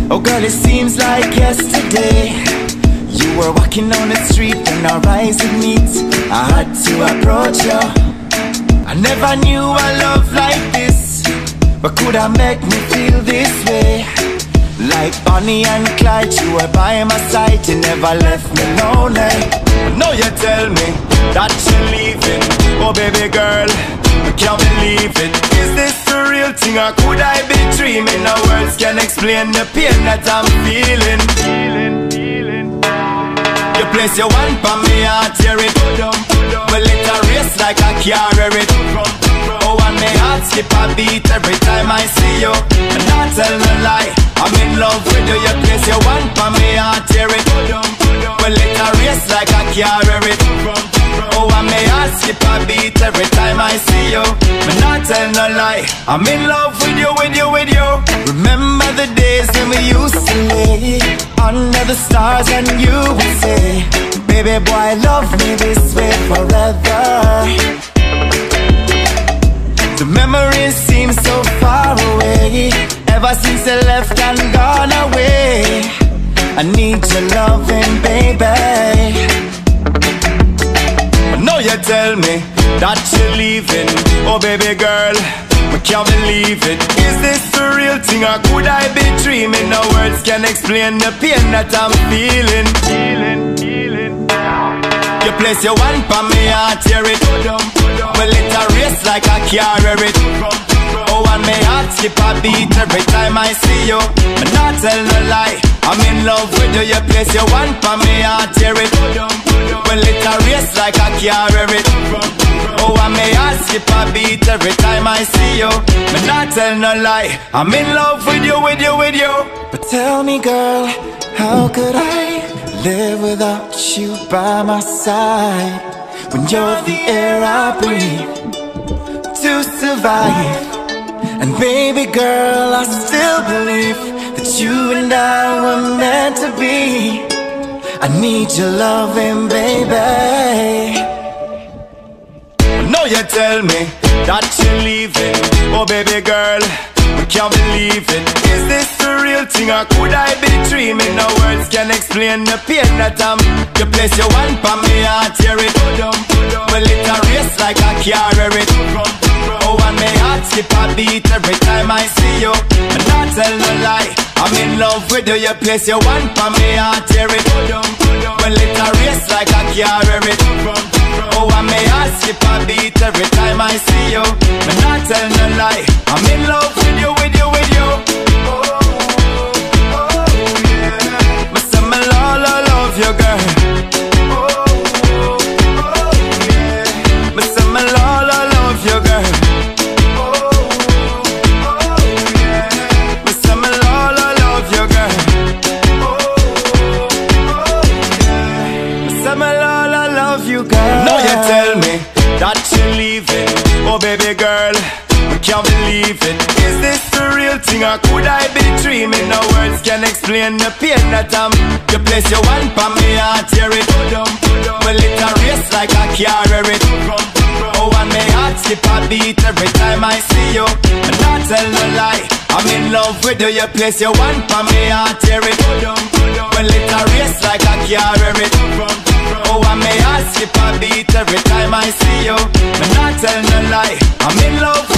Oh girl, it seems like yesterday you were walking down the street when our eyes would meet. I had to approach you. I never knew a love like this, but could I make me feel this way? Like Bonnie and Clyde, you were by my side, you never left me lonely. Now you tell me that you're leaving. Oh baby girl, I can't believe it. Is this the real thing or could I be dreaming? No words can explain the pain that I'm feeling. You place your one for me, I tear it. Well, it a race like I carry it. Oh, and my heart skip a beat every time I see you. And not tell no lie, I'm in love with you. You place your one for me, I tear it. Well, it a race like I carry it. Oh, and my heart skip a beat every time I see you. But not tell no lie, I'm in love with you, with you, with you. Remember the days when we used to lay under the stars and you would say, baby boy, love me this way forever. The memories seem so far away, ever since you left and gone away. I need your loving, baby. Now you tell me that you're leaving. Oh baby girl, I can't believe it. Is this the real thing or could I be dreaming? No words can explain the pain that I'm feeling. You place your one for me, I tear it. Well, it a race like I carry it. Oh, and my heart skip a beat every time I see you. And not tell no lie, I'm in love with you. You place your one for me, I tear it. Well, it a race like I carry it. Oh, and my heart skip a beat every time I see you. But not tell no lie, I'm in love with you, with you, with you. But tell me girl, how could I live without you by my side? When you're the air I breathe to survive. And baby girl, I still believe that you and I were meant to be. I need your loving, baby. Now you tell me that you're leaving. Oh baby girl, I can't believe it. Is this the real thing or could I be dreaming? No words can explain the pain that I'm. You place your one for me, I tear it. Well, it a race like I carry it. Oh, and my heart skip a beat every time I see you. And not tell no lie, I'm in love with you. You place your one for me, I tear it. Well, it a race like I carry it. Oh, and my heart skip a beat every time I see you. And not tell no lie, I'm in love with you, with you, with you. I say me love you, girl. I say me love you, girl. I say me love you, girl. I say me love you, girl. Now you tell me that you're leaving. Oh baby girl, I can't believe it. Is this the real thing or could I be dreaming? No words can explain the pain that I'm. You place your one for me, I tear it. Well, it a race like I carry it. Oh, and my heart skip a beat every time I see you. And not tell no lie, I'm in love with you. You place your one for me, I tear it. Well, it a race like I carry it. Oh, and my heart skip a beat every time I see you. And not tell no lie, I'm in love with you.